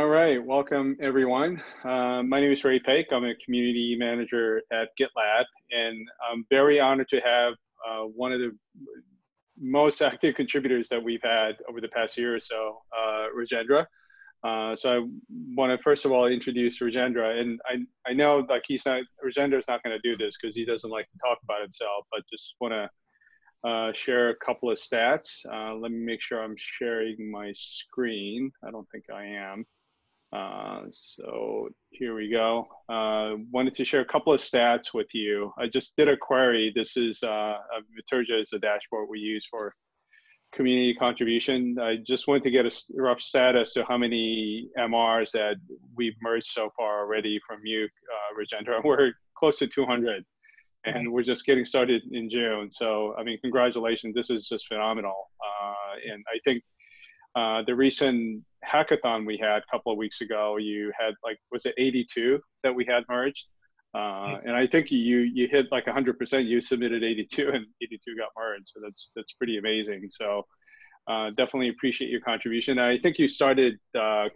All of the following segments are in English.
All right, welcome everyone. My name is Ray Paik. I'm a community manager at GitLab, and I'm very honored to have one of the most active contributors that we've had over the past year or so, Rajendra. So I want to first of all introduce Rajendra, and I know like Rajendra's not going to do this because he doesn't like to talk about himself, but just want to share a couple of stats. Let me make sure I'm sharing my screen. I don't think I am. So here we go. Wanted to share a couple of stats with you. I just did a query. This is Viturja is a dashboard we use for community contribution. I just wanted to get a rough stat as to how many MRs that we've merged so far already from you, Rajendra. We're close to 200, and we're just getting started in June. So, I mean, congratulations. This is just phenomenal. And I think the recent hackathon we had a couple of weeks ago, you had like, was it 82 that we had merged? Yes. And I think you hit like 100%. You submitted 82 and 82 got merged. So that's pretty amazing. So definitely appreciate your contribution. I think you started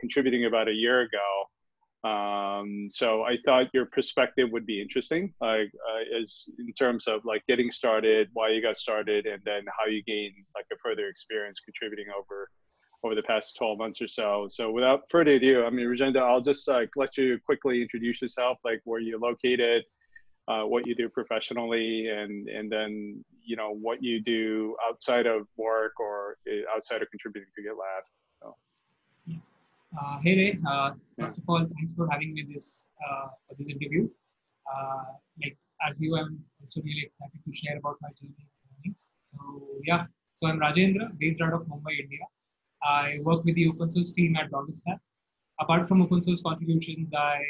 contributing about a year ago. So I thought your perspective would be interesting, like as in terms of like getting started, why you got started, and then how you gained like a further experience contributing over the past 12 months or so. So without further ado, I mean, Rajendra, I'll just let you quickly introduce yourself, like where you're located, what you do professionally, and then, you know, what you do outside of work or outside of contributing to GitLab. So. Hey Ray, first of all, thanks for having me for this interview. Like as you, I'm also really excited to share about my journey. So yeah, so I'm Rajendra, based out of Mumbai, India. I work with the open source team at GitLab. Apart from open source contributions, I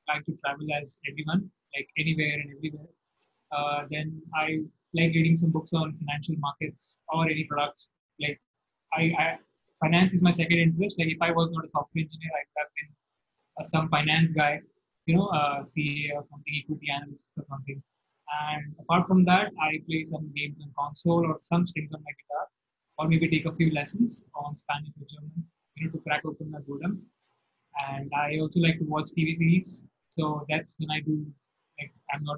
like to travel as everyone, like anywhere and everywhere. Then I like reading some books on financial markets or any products. Like finance is my second interest. Like if I was not a software engineer, I would have been some finance guy, you know, CA or something, equity analyst or something. And apart from that, I play some games on console or some strings on my guitar, or maybe take a few lessons on Spanish or German, you know, to crack open my boredom. And I also like to watch TV series. So that's when I do, like,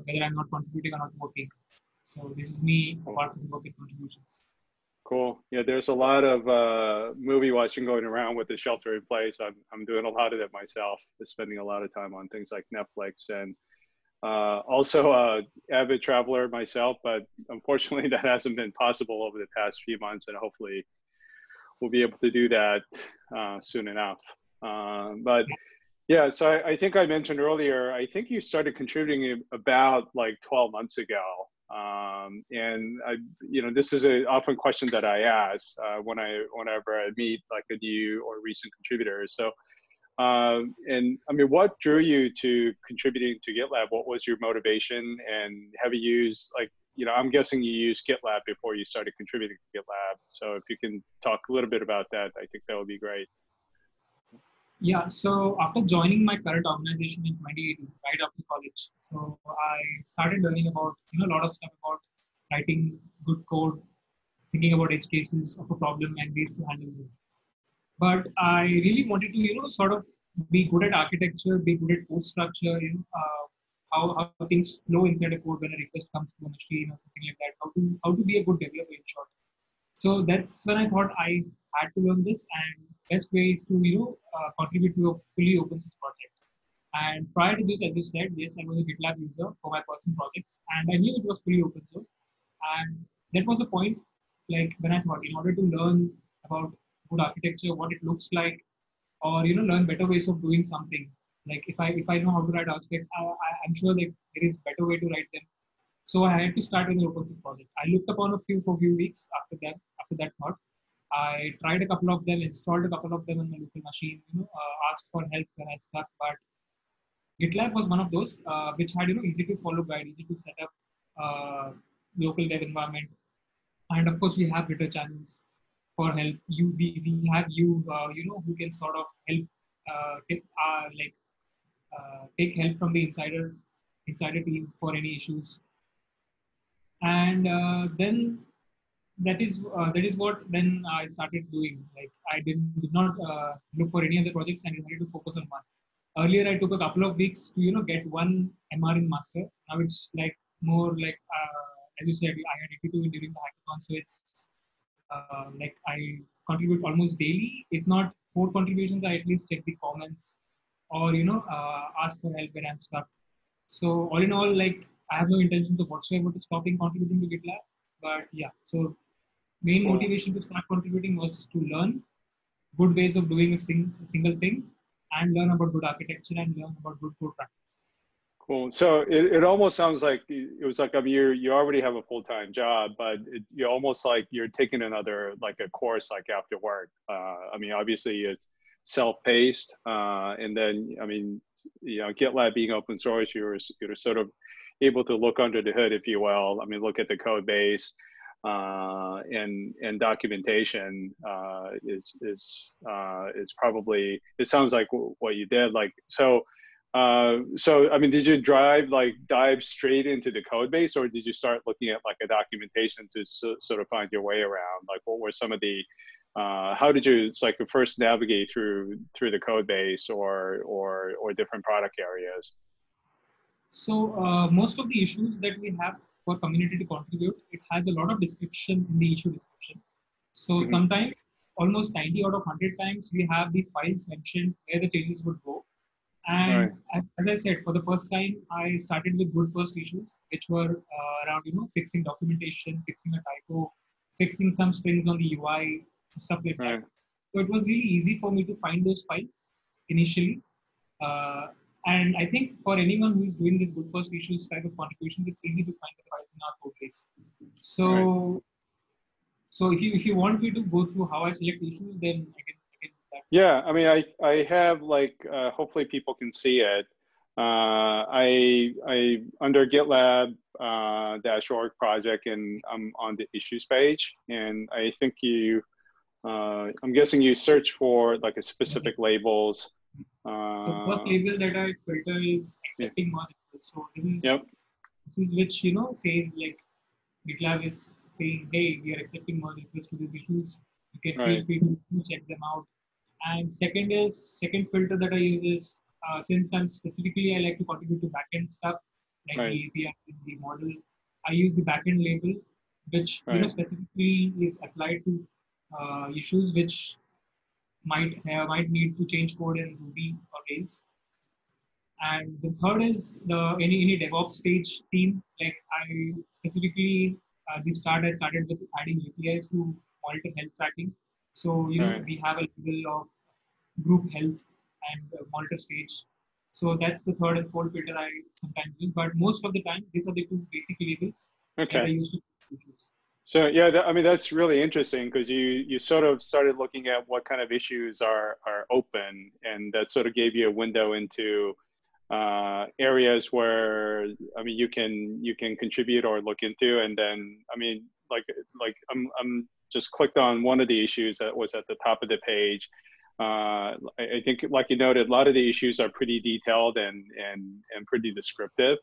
whether I'm not contributing or not working. So this is me apart from working contributions. Cool. Yeah, there's a lot of movie watching going around with the shelter in place. I'm doing a lot of it myself, spending a lot of time on things like Netflix, and also avid traveler myself, but unfortunately that hasn't been possible over the past few months, and hopefully we'll be able to do that soon enough. But yeah, so I think I mentioned earlier, I think you started contributing about like 12 months ago. And you know, this is an often question that I ask whenever I meet like a new or recent contributor. So, and I mean, what drew you to contributing to GitLab? What was your motivation? And have you used, like, you know, I'm guessing you used GitLab before you started contributing to GitLab. So if you can talk a little bit about that, I think that would be great. Yeah, so after joining my current organization in 2018, right after college, so I started learning about, you know, a lot of stuff about writing good code, thinking about edge cases of a problem and ways to handle it. But I really wanted to, you know, sort of be good at architecture, be good at code structure, you know, how things flow inside a code when a request comes to a machine or something like that. How to be a good developer in short. So that's when I thought I had to learn this, and best way is to, you know, contribute to a fully open source project. And prior to this, as you said, yes, I was a GitLab user for my personal projects, and I knew it was fully open source. And that was the point, like when I thought, in order to learn about good architecture, what it looks like, or, you know, learn better ways of doing something. Like if I know how to write aspects, I'm sure that there is better way to write them. So I had to start with an open source project. I looked upon a few for a few weeks after that thought. I tried a couple of them, installed a couple of them on my local machine, you know, asked for help when I stuck. But GitLab was one of those which had, you know, easy to follow guide, easy to set up local dev environment. And of course, we have Gitter channels for help. We have you, you know, who can sort of help take help from the insider team for any issues. And then that is what then I started doing. Like I did not look for any other projects and decided to focus on one. Earlier, I took a couple of weeks to get one MR in master. Now it's like more like as you said, I had 82 during the hackathon, so it's like I contribute almost daily. If not 4 contributions, I at least check the comments or ask for help when I'm stuck. So all in all, like I have no intentions of whatsoever to stopping contributing to GitLab. But yeah, so main Cool. motivation to start contributing was to learn good ways of doing a single thing and learn about good architecture and learn about good code practice. Cool. So it almost sounds like it was like, I mean, you already have a full-time job, but you're almost like you're taking another, like a course, like after work. I mean, obviously it's self-paced. And then, I mean, GitLab being open source, you're sort of able to look under the hood, if you will. I mean, look at the code base, and documentation is probably, it sounds like what you did. Like, so I mean, did you dive straight into the code base, or did you start looking at like a documentation to sort of find your way around? Like, what were some of the, how did you first navigate through the code base or different product areas? So most of the issues that we have for community to contribute, it has a lot of description in the issue description. So sometimes, almost 90 out of 100 times, we have the files mentioned where the changes would go. And as I said, for the first time, I started with good first issues, which were around fixing documentation, fixing a typo, fixing some strings on the UI, stuff like that. So it was really easy for me to find those files initially. And I think for anyone who is doing this good first issues type of contributions, it's easy to find the files in our code base. So, so if you want me to go through how I select issues, then I can do that. Yeah, I mean, I have hopefully people can see it. I under GitLab -org project, and I'm on the issues page, and I think I'm guessing you search for like a specific labels. So first label that I filter is accepting merge requests. So this is which says like GitLab is saying, hey, we are accepting merge requests to these issues. You can feel free to check them out. And second filter that I use is since I like to contribute to backend stuff like the APIs, the model. I use the backend label, which specifically is applied to issues which might need to change code in Ruby or Rails. And the third is any DevOps stage team. Like I specifically the start I started with adding APIs to monitor health tracking. So we have a level of group health and monitor stage. So that's the third and fourth filter I sometimes use. But most of the time, these are the two basic labels that I use to choose. So yeah, I mean, that's really interesting because you sort of started looking at what kind of issues are open, and that sort of gave you a window into areas where, I mean, you can contribute or look into. And then, I mean, like I'm just clicked on one of the issues that was at the top of the page. I think, like you noted, a lot of the issues are pretty detailed and pretty descriptive.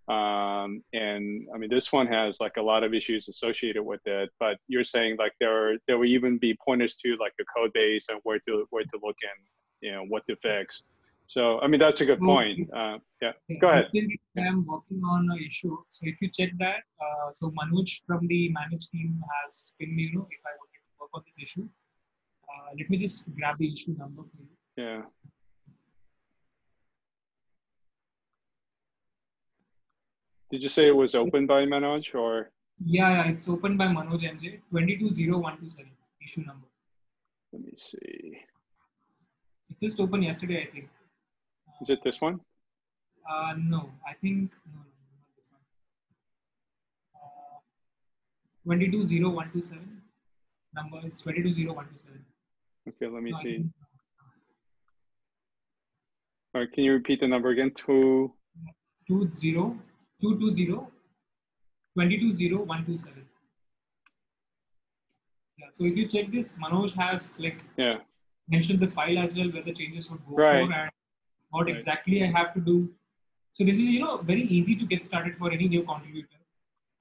And I mean, this one has like a lot of issues associated with it, but you're saying like there will even be pointers to like the code base and where to look and what to fix. So I mean, that's a good point. Go ahead. I'm working on an issue. So if you check that, so Manoj from the managed team has pinged me, if I wanted to work on this issue. Let me just grab the issue number for you. Yeah. Did you say it was opened by Manoj or? Yeah, it's opened by Manoj MJ, 220127, issue number. Let me see. It's just opened yesterday, I think. Is it this one? No, I think, no, not this one. 220127, number is 220127. Okay, let me see. All right, can you repeat the number again? 220 220127. Yeah, so if you check this, Manoj has mentioned the file as well where the changes would go for and what exactly I have to do. So this is very easy to get started for any new contributor.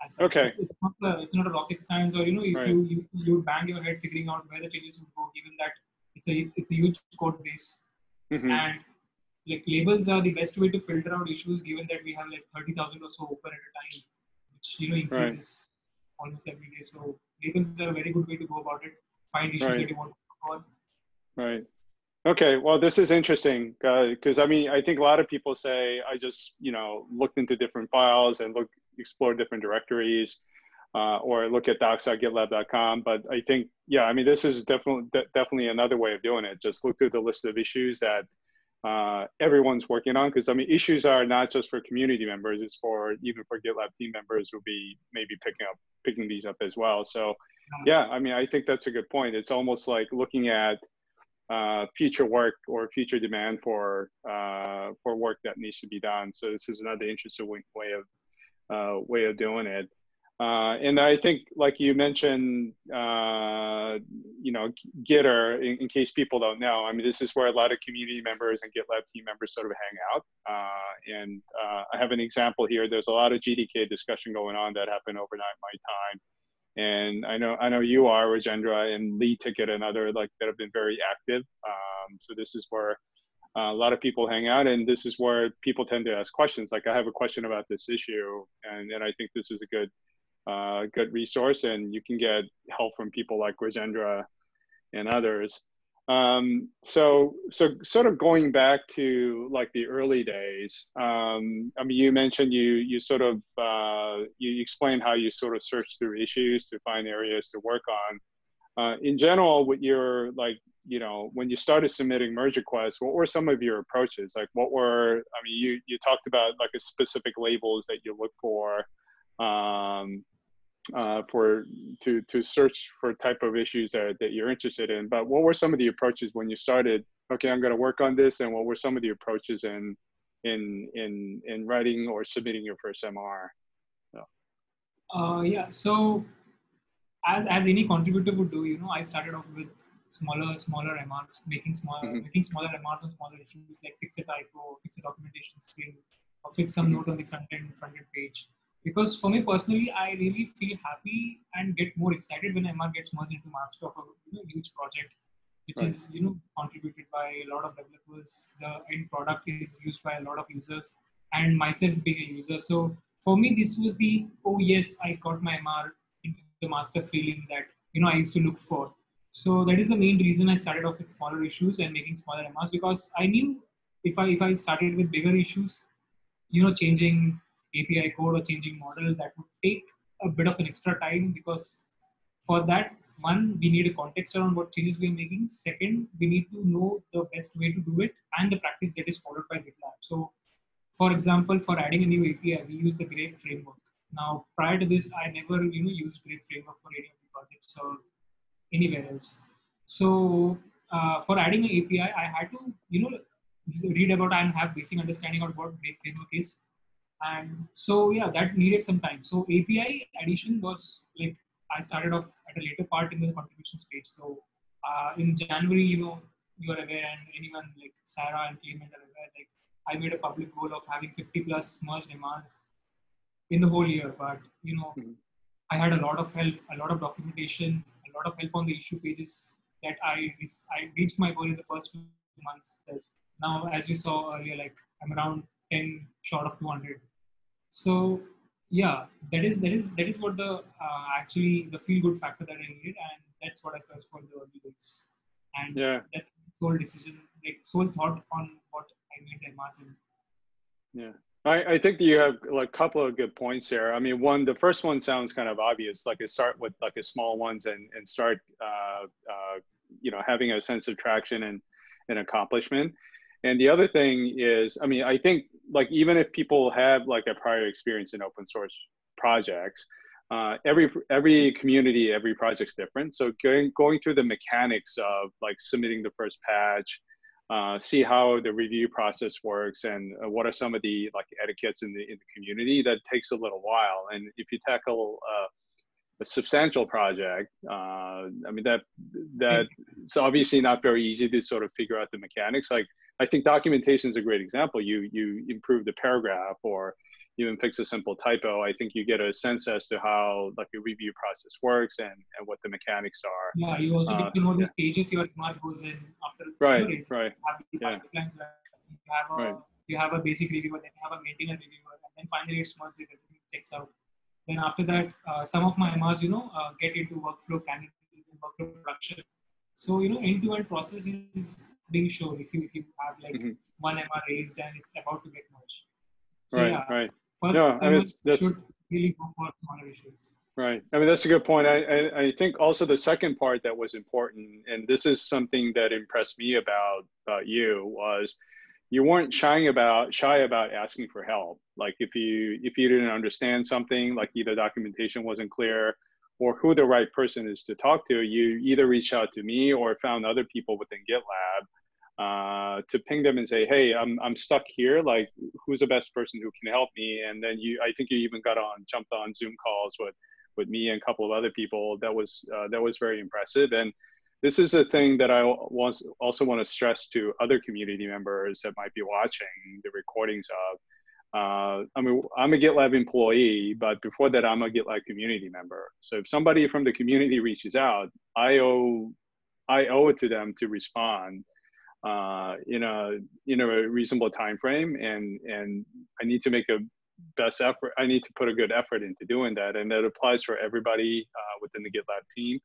as such. Okay. It's not a rocket science, or if Right. you bang your head figuring out where the changes would go, given that it's a huge code base. Mm-hmm. And like labels are the best way to filter out issues, given that we have like 30,000 or so open at a time, which Right. increases almost every day. So labels are a very good way to go about it. Find issues Right. that you want to work on. Right. Okay, well, this is interesting because I mean, I think a lot of people say I just, looked into different files and explore different directories, or look at docs.gitlab.com. But I think, yeah, I mean, this is definitely another way of doing it. Just look through the list of issues that everyone's working on, because I mean, issues are not just for community members; it's for even for GitLab team members who'll be maybe picking these up as well. So, yeah, I mean, I think that's a good point. It's almost like looking at future work or future demand for work that needs to be done. So this is another interesting way of doing it. And I think, like you mentioned, Gitter, in case people don't know, I mean, this is where a lot of community members and GitLab team members sort of hang out. And I have an example here. There's a lot of GDK discussion going on that happened overnight my time. And I know you are, Rajendra, and Lead Ticket and other that have been very active. So this is where a lot of people hang out, and this is where people tend to ask questions. Like, I have a question about this issue, and I think this is a good resource, and you can get help from people like Rajendra and others. So sort of going back to like the early days, I mean, you mentioned you sort of, you explained how you sort of search through issues to find areas to work on. In general, with your, like, when you started submitting merge requests, what were some of your approaches? Like, I mean, you talked about like a specific labels that you look for, to search for type of issues that you're interested in. But what were some of the approaches when you started? Okay, I'm going to work on this, and what were some of the approaches in writing or submitting your first MR? Yeah. So as any contributor would do, I started off with smaller MRs, making Mm-hmm. smaller MRs on smaller issues, like fix a typo, fix a documentation skill, or fix some Mm-hmm. note on the front end page. Because for me personally, I really feel happy and get more excited when MR gets merged into master of a huge project, which Right. is contributed by a lot of developers. The end product is used by a lot of users, and myself being a user. So for me, this was the, oh yes, I got my MR into the master feeling that I used to look for. So that is the main reason I started off with smaller issues and making smaller MRs, because I knew if I started with bigger issues, changing API code or changing model, that would take a bit of an extra time, because for that, one, we need a context around what changes we are making. Second, we need to know the best way to do it and the practice that is followed by GitLab. So, for example, for adding a new API, we use the Grape framework. Now, prior to this, I never used Grape framework for any of the projects or anywhere else. So, for adding an API, I had to read about and have basic understanding of what Grape framework is. And so, yeah, that needed some time. So API addition was like, I started off at a later part in the contribution stage. So in January, you are aware, and anyone like Sarah and Clement are aware, like I made a public goal of having 50 plus merged MRs in the whole year. But Mm-hmm. I had a lot of help, a lot of documentation, a lot of help on the issue pages that I reached my goal in the first 2 months. Now, as you saw earlier, like I'm around 10 short of 200. So yeah, that is what the actually the feel good factor that I needed, and that's what I searched for in the early days. And Yeah. that's sole decision, like sole thought on what I made the MRs in. Yeah. I think that you have like a couple of good points there. I mean, the first one sounds kind of obvious, like start with like a small ones and start, having a sense of traction and accomplishment. And the other thing is, I mean, I think like even if people have like a prior experience in open source projects, every community, every project's different. So going through the mechanics of like submitting the first patch, see how the review process works, and what are some of the like etiquettes in the community, that takes a little while. And if you tackle a substantial project, I mean it's obviously not very easy to sort of figure out the mechanics. Like, I think documentation is a great example. You improve the paragraph, or even fix a simple typo, I think you get a sense as to how like a review process works and what the mechanics Yeah, you also are. get to know the Yeah. stages your MR goes in after Right. raising. Right. You have the Yeah. pipelines where Right. you have a basic reviewer, then you have a maintainer reviewer, and then finally it's merged with everything checks out. Then after that, some of my MRs, get into workflow candidate and workflow production. So end-to-end process is being shown if you have like Mm-hmm. one MR raised and it's about to get merged. So Right. yeah, Right. first No, I mean MR that's should really go for smaller issues. right. I mean, that's a good point. I think also the second part that was important, and this is something that impressed me about you, was you weren't shy about asking for help. Like if you didn't understand something, like either documentation wasn't clear or who the right person is to talk to, you either reached out to me or found other people within GitLab to ping them and say, hey, I'm stuck here. Like, who's the best person who can help me? And then I think you even jumped on Zoom calls with me and a couple of other people. That was very impressive. And this is a thing that I also want to stress to other community members that might be watching the recordings of. I mean, I'm a GitLab employee, but before that, I'm a GitLab community member. So if somebody from the community reaches out, I owe it to them to respond in a reasonable time frame, and I need to make a best effort. I need to put a good effort into doing that, and that applies for everybody within the GitLab team.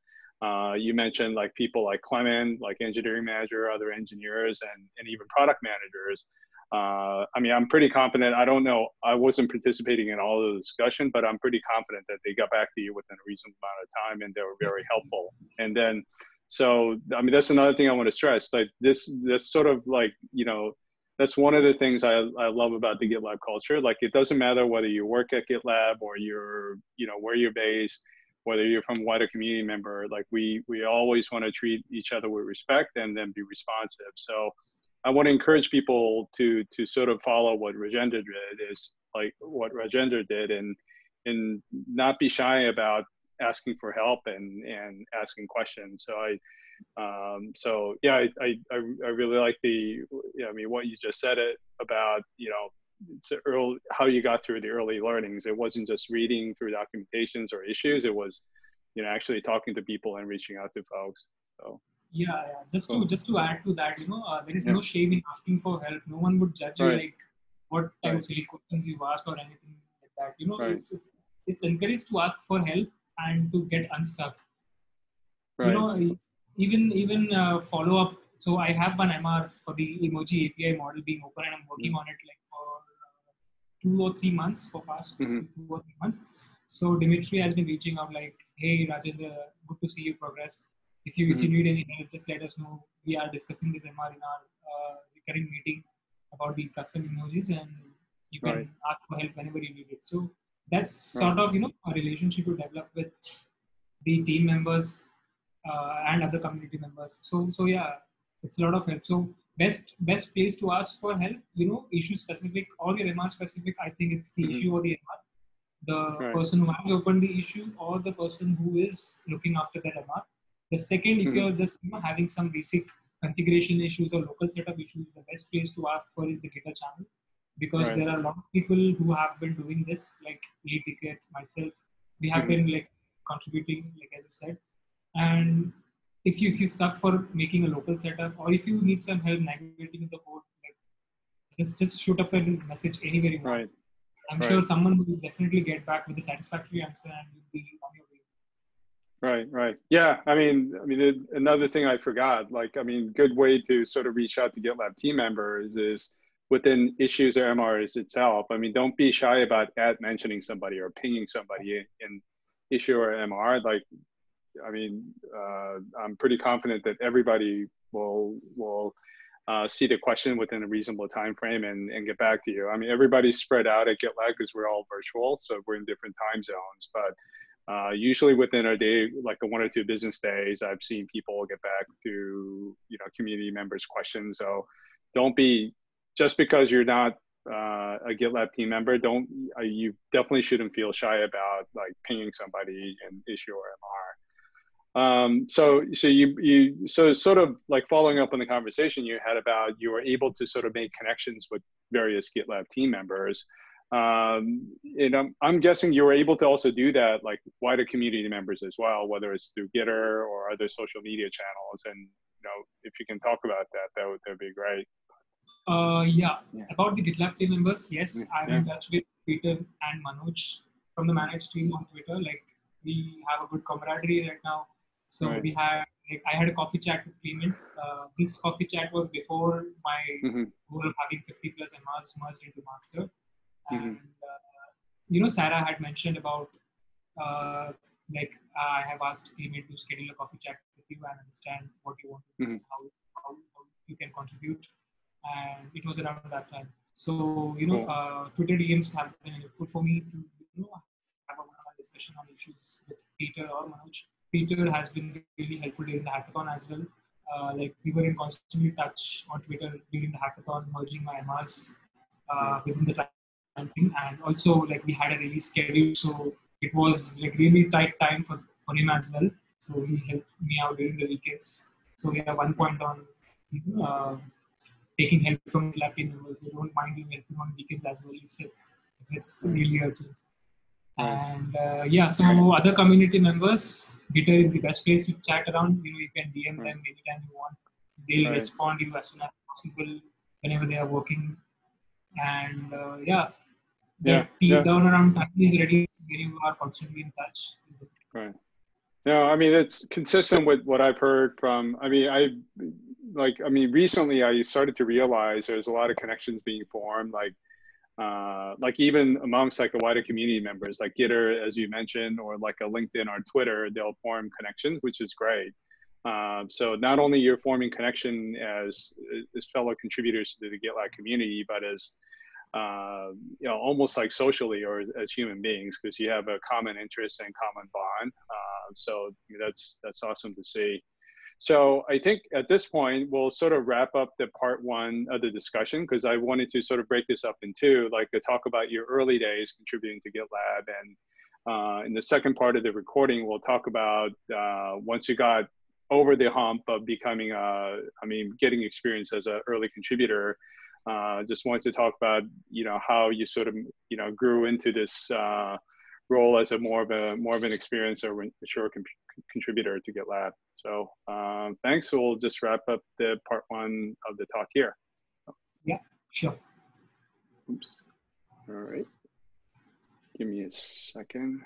You mentioned like people like Clement, like engineering manager, other engineers, and even product managers. I mean, I'm pretty confident. I don't know. I wasn't participating in all of the discussion, but I'm pretty confident that they got back to you within a reasonable amount of time, and they were very helpful. And then, so I mean, that's another thing I want to stress. Like this sort of like that's one of the things I love about the GitLab culture. Like it doesn't matter whether you work at GitLab or you're where you're based, whether you're from wider community member. Like we always want to treat each other with respect and then be responsive. So I want to encourage people to sort of follow what Rajendra did, and not be shy about asking for help and asking questions. So I really like I mean, what you just said about it's how you got through the early learnings. It wasn't just reading through documentations or issues. It was actually talking to people and reaching out to folks. So yeah. cool. Just to add to that, there is Yeah. no shame in asking for help. No one would judge you Right. like what type Right. of silly questions you asked or anything like that. Right. It's encouraged to ask for help and to get unstuck. Right. Even follow up. So I have one MR for the emoji API model being open, and I'm working on it like for 2 or 3 months, for past Mm-hmm. 2 or 3 months. So Dimitri has been reaching out like, hey Rajendra, good to see you progress. If you need any help, just let us know. We are discussing this MR in our recurring meeting about the custom emojis, and you can ask for help whenever you need it. So that's sort of a relationship to develop with the team members and other community members. So yeah, it's a lot of help. So best place to ask for help, issue specific or your MR specific. I think it's the issue or the MR, the person who has opened the issue or the person who is looking after that MR. The second, if you're just having some basic configuration issues or local setup issues, the best place to ask for is the Gitter channel, because there are a lot of people who have been doing this, like Lee Ticket, myself. We have been like contributing, like as I said. And if you stuck for making a local setup, or if you need some help navigating the code, like just shoot up a message anywhere you want. I'm sure someone will definitely get back with a satisfactory answer, and you'll be on your way. Right. Yeah. I mean, another thing I forgot, like, I mean, good way to sort of reach out to GitLab team members is within issues or MRs itself. I mean, don't be shy about mentioning somebody or pinging somebody in issue or MR. Like, I mean, I'm pretty confident that everybody will see the question within a reasonable time frame and get back to you. I mean, everybody's spread out at GitLab because we're all virtual, so we're in different time zones. But usually within a day, like a 1 or 2 business days, I've seen people get back to community members' questions. So don't be, just because you're not a GitLab team member, you definitely shouldn't feel shy about like pinging somebody in issue or MR. So sort of like following up on the conversation you had about, you were able to sort of make connections with various GitLab team members. I'm guessing you were able to also do that, like wider community members as well, whether it's through Gitter or other social media channels. And if you can talk about that, that'd be great. Yeah. About the GitLab team members, yes, I'm Yeah. in touch with Peter and Manoj from the managed team on Twitter. Like, we have a good camaraderie right now. So Right. we had, like, I had a coffee chat with Clement. This coffee chat was before my goal of having 50 plus MRs merged into master. And Sarah had mentioned about like, I have asked Clement to schedule a coffee chat with you and understand what you want to do, how you can contribute. And it was around that time. So, Twitter DMs have been helpful for me to, have a one-on-one discussion on issues with Peter or Manoj. Peter has been really helpful during the hackathon as well. Like, we were in constant touch on Twitter during the hackathon, merging my MRs within the time thing. And also, like, we had a release schedule, so it was like really tight time for him as well. So he helped me out during the weekends. So we have one point on taking help from GitLab team members. They don't mind you helping on weekends as well if it's really urgent. And so other community members, Gitter is the best place to chat around. You can DM them anytime you want. They'll respond to you as soon as possible whenever they are working. And down around time is ready when you are constantly in touch. Right. No, I mean, it's consistent with what I've heard from, recently I started to realize there's a lot of connections being formed, like even amongst like the wider community members, like Gitter, as you mentioned, or like a LinkedIn or Twitter, they'll form connections, which is great. So not only you're forming connection as fellow contributors to the GitLab community, but as almost like socially or as human beings, because you have a common interest and common bond. So that's awesome to see. So I think at this point, we'll sort of wrap up the part one of the discussion, because I wanted to sort of break this up in two, like to talk about your early days contributing to GitLab. And in the second part of the recording, we'll talk about once you got over the hump of becoming, getting experience as an early contributor. Just wanted to talk about, how you sort of, grew into this role as more of an experienced or mature contributor to GitLab. So thanks. So we'll just wrap up the part one of the talk here. Yeah, sure. Oops. All right. Give me a second.